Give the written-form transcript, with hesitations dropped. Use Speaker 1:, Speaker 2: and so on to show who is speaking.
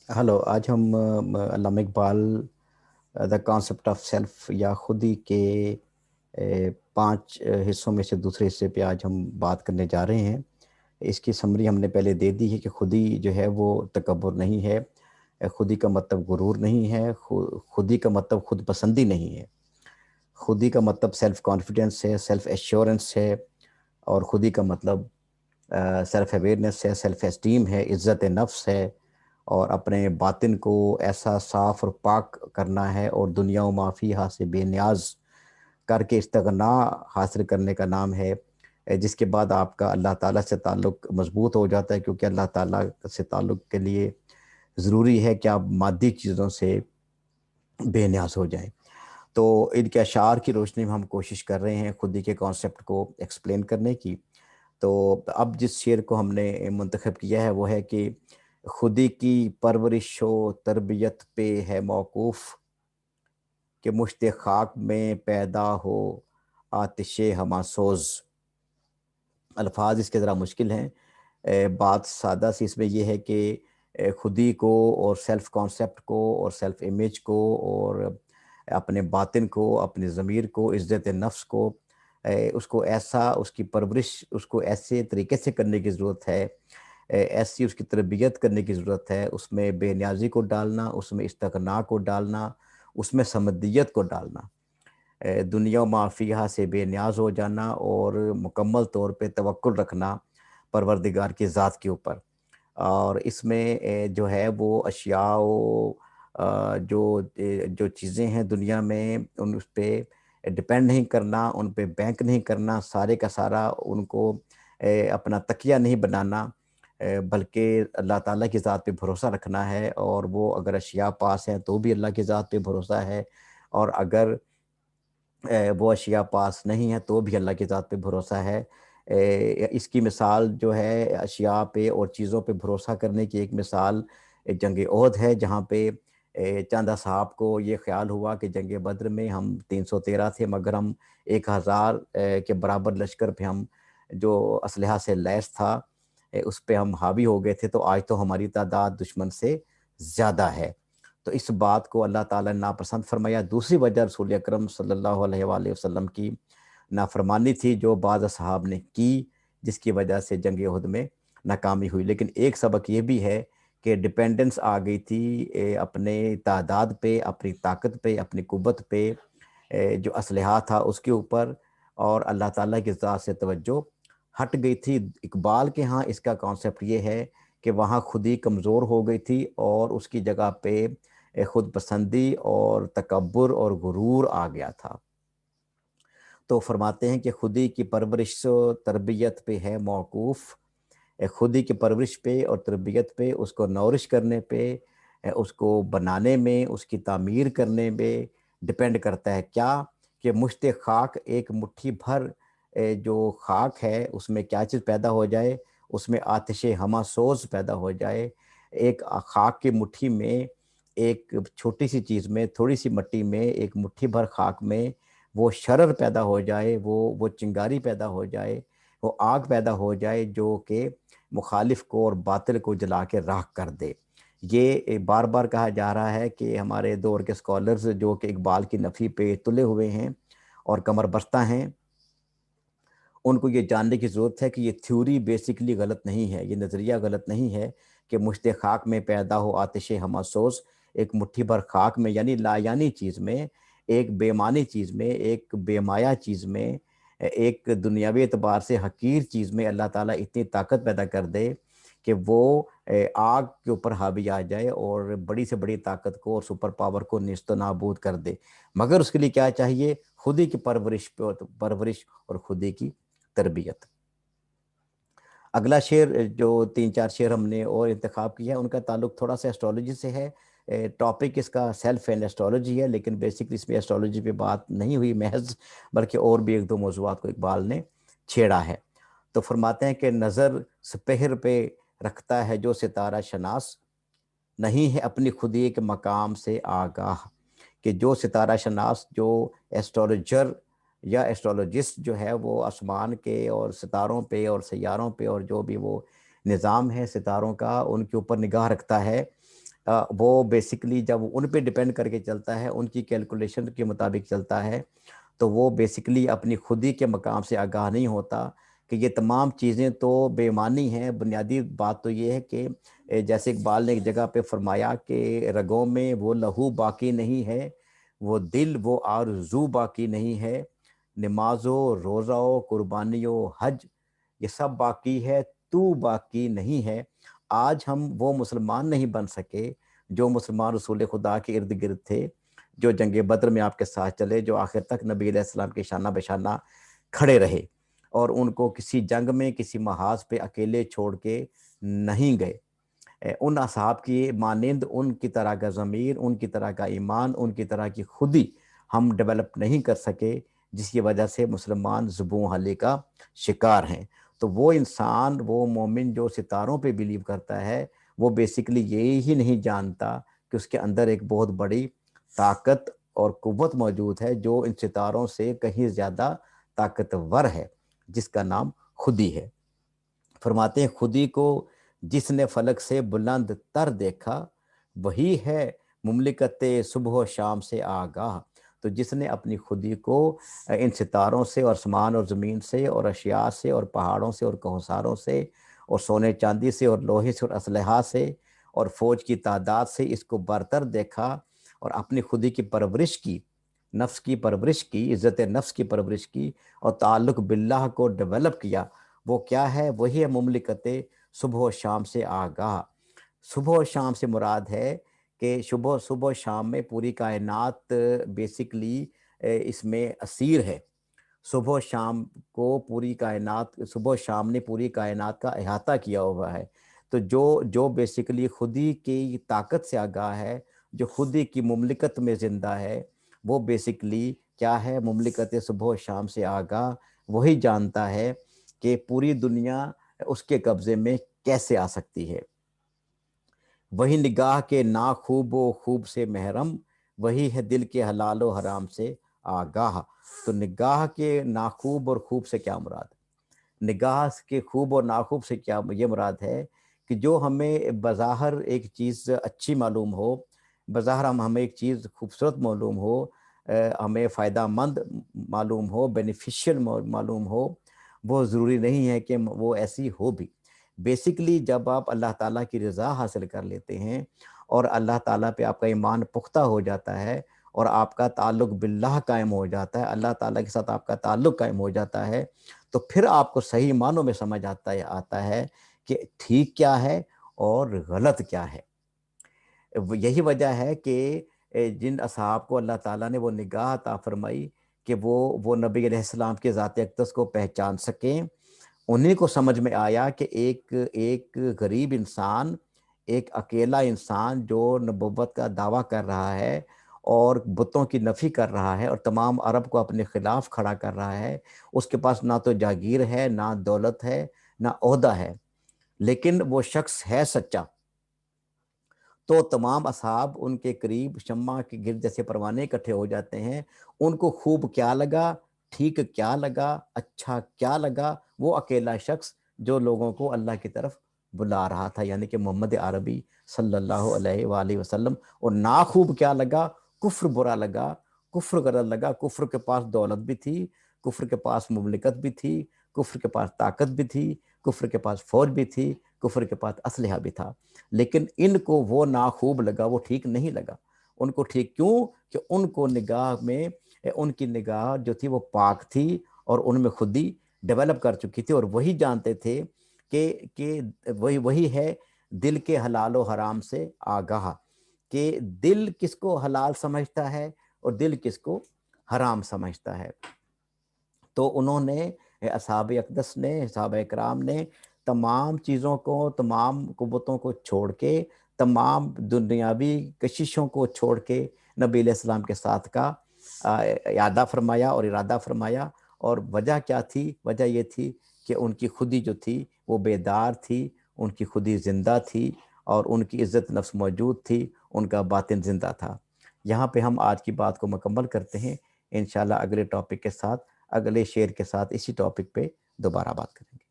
Speaker 1: Hello. आज हम Allama Iqbal the concept of self या खुदी के 5 हिस्सों में से दूसरे हिस्से पे आज हम बात करने जा रहे हैं। इसकी समरी हमने पहले दे दी है कि खुदी जो है वो तकब्बुर नहीं है। खुदी का मतलब गुरूर नहीं है। खुदी का मतलब खुद पसंदी नहीं है। खुदी का मतलब सेल्फ कॉन्फिडेंस है, सेल्फ एश्योरेंस है। और खुदी का मतलब सेल्फ अवेयरनेस है, सेल्फ एस्टीम है, इज़्ज़त नफ्स है। और अपने बातिन को ऐसा साफ़ और पाक करना है और दुनिया व माफ़िहा से बेनियाज करके इस्तिग़ना हासिल करने का नाम है। जिसके बाद आपका अल्लाह ताला से ताल्लुक़ मज़बूत हो जाता है, क्योंकि अल्लाह ताला से ताल्लुक़ के लिए ज़रूरी है कि आप मादी चीज़ों से बेनियाज हो जाएँ। तो इनके अशार की रोशनी में हम कोशिश कर रहे हैं खुदी के कॉन्सेप्ट को एक्सप्लेन करने की। तो अब जिस शेर को हमने मुंतखब किया है वो है कि खुदी की परवरिश व तरबियत पे है मौकूफ़, कि मुश्त खाक में पैदा हो आतिशे हमासोज। अल्फाज इसके ज़रा मुश्किल हैं। बात सादा सी इसमें यह है कि खुदी को और सेल्फ़ कॉन्सेप्ट को और सेल्फ़ इमेज को और अपने बातिन को, अपने ज़मीर को, इज़्ज़त नफ्स को, उसको ऐसा उसकी परवरिश उसको ऐसे तरीके से करने की ज़रूरत है, ऐसी उसकी तरबियत करने की ज़रूरत है, उसमें बेनियाज़ी को डालना, उसमें इस्तिग़ना को डालना, उसमें समदियत को डालना। दुनिया माफ़िया से बेनियाज़ हो जाना और मुकम्मल तौर पे तवक्कुल रखना परवरदिगार की ज़ात के ऊपर। और इसमें जो है वो अशिया जो चीज़ें हैं दुनिया में उन उस पे डिपेंड नहीं करना, उन पे बैंक नहीं करना, सारे का सारा उनको अपना तकिया नहीं बनाना, बल्कि अल्लाह ताला की ज़ात पे भरोसा रखना है। और वो अगर अशिया पास हैं तो भी अल्लाह की ज़ात पे भरोसा है, और अगर वो अशिया पास नहीं है तो भी अल्लाह की ज़ात पे भरोसा है। इसकी मिसाल जो है अशिया पे और चीज़ों पे भरोसा करने की एक मिसाल जंग ओहद है, जहाँ पे चंद असहाब को ये ख़्याल हुआ कि जंग बद्र में हम 313 थे, मगर हम 1000 के बराबर लश्कर पे हम जो असलहा से लैस था, उस पे हम हावी हो गए थे, तो आज तो हमारी तादाद दुश्मन से ज़्यादा है। तो इस बात को अल्लाह ताला ने नापसंद फरमाया। दूसरी वजह रसूल अकरम सल्लल्लाहु अलैहि वसल्लम की नाफरमानी थी जो बाज़ असहाब ने की, जिसकी वजह से जंग उहद में नाकामी हुई। लेकिन एक सबक ये भी है कि डिपेंडेंस आ गई थी अपने तादाद पे, अपनी ताकत पे, अपनी कुव्वत पे, जो असलहा था उसके ऊपर, और अल्लाह ताला की ज़ात से तवज्जो हट गई थी। इकबाल के यहाँ इसका कॉन्सेप्ट ये है कि वहाँ खुद ही कमज़ोर हो गई थी और उसकी जगह पे खुद पसंदी और तकब्बुर और गुरूर आ गया था। तो फरमाते हैं कि खुदी की परवरिश व तरबियत पे है मौकूफ़, खुदी की परवरिश पे और तरबियत पे, उसको नौरिश करने पे, उसको बनाने में, उसकी तामीर करने में डिपेंड करता है क्या, कि मुश्त खाक एक मुट्ठी भर जो खाक है उसमें क्या चीज़ पैदा हो जाए, उसमें आतिशे हमासोज पैदा हो जाए। एक खाक की मुट्ठी में, एक छोटी सी चीज़ में, थोड़ी सी मट्टी में, एक मुट्ठी भर खाक में वो शरर पैदा हो जाए, वो चिंगारी पैदा हो जाए, वो आग पैदा हो जाए जो कि मुखालिफ को और बातिल को जला के राख कर दे। ये बार बार कहा जा रहा है कि हमारे दौर के स्कॉलर्स जो कि इकबाल की नफ़ी पे तुले हुए हैं और कमर बस्ता हैं, उनको ये जानने की ज़रूरत है कि ये थ्योरी बेसिकली गलत नहीं है, ये नज़रिया गलत नहीं है कि मुश्त खाक में पैदा हो आतिश हमासोस। एक मुट्ठी भर खाक में, यानी लायानी चीज़ में, एक बेमानी चीज़ में, एक बेमाया चीज़ में, एक दुनियावी एतबार से हकीर चीज़ में अल्लाह ताला इतनी ताकत पैदा कर दे कि वो आग के ऊपर हावी आ जाए और बड़ी से बड़ी ताकत को और सुपर पावर को नेस्त नाबूद कर दे। मगर उसके लिए क्या चाहिए? खुदी की परवरिश और खुदी की तरबियत। अगला शेर जो 3-4 शेर हमने और इंतखाब किया है उनका ताल्लुक थोड़ा-सा एस्ट्रोलॉजी से है। टॉपिक इसका सेल्फ एंड एस्ट्रोलॉजी है, लेकिन बेसिकली इसमें एस्ट्रोलॉजी पे बात नहीं हुई महज़, बल्कि और भी 1-2 मौज़ूआत को इकबाल ने छेड़ा है। तो फरमाते हैं कि नज़र सपहर पे रखता है जो सितारा शनास, नहीं है अपनी खुदी के मकाम से आगाह। कि जो सितारा शनास, जो एस्ट्रोलॉजर या एस्ट्रोलॉजिस्ट जो है वो आसमान के और सितारों पे और सैयारों पे और जो भी वो निज़ाम है सितारों का, उनके ऊपर निगाह रखता है, وہ بیسکلی جب ان پہ ڈپینڈ کر کے چلتا ہے، ان کی کیلکولیشن کے مطابق چلتا ہے، تو وہ بیسکلی اپنی خودی کے مقام سے آگاہ نہیں ہوتا کہ یہ تمام چیزیں تو بے ایمانی ہیں۔ بنیادی بات تو یہ ہے کہ جیسے اقبال نے ایک جگہ پہ فرمایا کہ رگوں میں وہ لہو باقی نہیں ہے، وہ دل وہ آرزو باقی نہیں ہے، نماز و روزہ و قربانی و حج یہ سب باقی ہے، تو باقی نہیں ہے۔ آج ہم وہ مسلمان نہیں بن سکے جو مسلمان رسول خدا کے ارد گرد تھے، جو جنگ بدر میں آپ کے ساتھ چلے، جو آخر تک نبی علیہ السلام کے شانہ بشانہ کھڑے رہے اور ان کو کسی جنگ میں کسی محاذ پہ اکیلے چھوڑ کے نہیں گئے۔ ان اصحاب کی مانند ان کی طرح کا ضمیر، ان کی طرح کا ایمان، ان کی طرح کی خودی ہم ڈیولپ نہیں کر سکے، جس کی وجہ سے مسلمان زبوں حلی کا شکار ہیں۔ تو وہ انسان، وہ مومن جو ستاروں پہ بلیو کرتا ہے، وہ بیسکلی یہی ہی نہیں جانتا کہ اس کے اندر ایک بہت بڑی طاقت اور قوت موجود ہے جو ان ستاروں سے کہیں زیادہ طاقتور ہے، جس کا نام خودی ہے۔ فرماتے ہیں خودی کو جس نے فلک سے بلند تر دیکھا، وہی ہے مملکت صبح و شام سے آگاہ۔ تو جس نے اپنی خودی کو ان ستاروں سے اور آسمان اور زمین سے اور اشیاء سے اور پہاڑوں سے اور کوہساروں سے اور سونے چاندی سے اور لوہے سے اور اسلحہ سے اور فوج کی تعداد سے اس کو برتر دیکھا اور اپنی خودی کی پرورش کی، نفس کی پرورش کی، عزت نفس کی پرورش کی اور تعلق باللہ کو ڈیولپ کیا، وہ کیا ہے؟ وہی ہے مملکت صبح و شام سے آگاہ۔ صبح و شام سے مراد ہے کہ صبح و شام میں پوری کائنات بیسکلی اس میں اسیر ہے۔ صبح و شام کو پوری کائنات، صبح و شام نے پوری کائنات کا احاطہ کیا ہوا ہے۔ تو جو بیسکلی خودی کی طاقت سے آگاہ ہے، جو خودی کی مملکت میں زندہ ہے، وہ بیسکلی کیا ہے؟ مملکت صبح و شام سے آگاہ وہی جانتا ہے کہ پوری دنیا اس کے قبضے میں کیسے آ سکتی ہے۔ وہی نگاہ کے ناخوب و خوب سے محرم، وہی ہے دل کے حلال و حرام سے آگاہ۔ تو نگاہ کے ناخوب اور خوب سے کیا مراد ہے؟ نگاہ کے خوب اور ناخوب سے کیا یہ مراد ہے کہ جو ہمیں بظاہر ایک چیز اچھی معلوم ہو، بظاہر ہمیں ایک چیز خوبصورت معلوم ہو، ہمیں فائدہ مند معلوم ہو، بینیفیشل معلوم ہو، وہ ضروری نہیں ہے کہ وہ ایسی ہو بھی۔ بیسکلی جب آپ اللہ تعالیٰ کی رضا حاصل کر لیتے ہیں اور اللہ تعالیٰ پہ آپ کا ایمان پختہ ہو جاتا ہے اور آپ کا تعلق باللہ قائم ہو جاتا ہے، اللہ تعالیٰ کے ساتھ آپ کا تعلق قائم ہو جاتا ہے، تو پھر آپ کو صحیح معنوں میں سمجھ آتا ہے کہ ٹھیک کیا ہے اور غلط کیا ہے۔ یہی وجہ ہے کہ جن اصحاب کو اللہ تعالیٰ نے وہ نگاہ عطا فرمائی کہ وہ نبی علیہ السلام کے ذات اقدس کو پہچان سکیں، انہیں کو سمجھ میں آیا کہ ایک غریب انسان، ایک اکیلا انسان جو نبوت کا دعویٰ کر رہا ہے اور بتوں کی نفی کر رہا ہے اور تمام عرب کو اپنے خلاف کھڑا کر رہا ہے، اس کے پاس نہ تو جاگیر ہے، نہ دولت ہے، نہ عہدہ ہے، لیکن وہ شخص ہے سچا۔ تو تمام اصحاب ان کے قریب شمع کے گرد جیسے پروانے اکٹھے ہو جاتے ہیں۔ ان کو خوب کیا لگا، ٹھیک کیا لگا، اچھا کیا لگا؟ وہ اکیلا شخص جو لوگوں کو اللہ کی طرف بلا رہا تھا، یعنی کہ محمد عربی صلی اللہ علیہ وآلہ وسلم۔ اور ناخوب کیا لگا؟ کفر برا لگا، کفر غلط لگا۔ کفر کے پاس دولت بھی تھی، کفر کے پاس مملکت بھی تھی، کفر کے پاس طاقت بھی تھی، کفر کے پاس فوج بھی تھی، کفر کے پاس اسلحہ بھی تھا، لیکن ان کو وہ ناخوب لگا، وہ ٹھیک نہیں لگا۔ ان کو ٹھیک کیوں؟ کہ ان کو نگاہ میں، ان کی نگاہ جو تھی وہ پاک تھی اور ان میں خودی ڈیولپ کر چکی تھی، اور وہی جانتے تھے کہ وہی ہے دل کے حلال و حرام سے آگاہ، کہ دل کس کو حلال سمجھتا ہے اور دل کس کو حرام سمجھتا ہے۔ تو انہوں نے، اصحاب اقدس نے، صحابہ کرام نے تمام چیزوں کو، تمام قوتوں کو چھوڑ کے، تمام دنیاوی کششوں کو چھوڑ کے نبی علیہ السلام کے ساتھ کا اعادہ فرمایا اور ارادہ فرمایا۔ اور وجہ کیا تھی؟ وجہ یہ تھی کہ ان کی خودی جو تھی وہ بیدار تھی، ان کی خودی زندہ تھی اور ان کی عزت نفس موجود تھی، ان کا باطن زندہ تھا۔ یہاں پہ ہم آج کی بات کو مکمل کرتے ہیں، انشاءاللہ اگلے ٹاپک کے ساتھ، اگلے شعر کے ساتھ اسی ٹاپک پہ دوبارہ بات کریں گے۔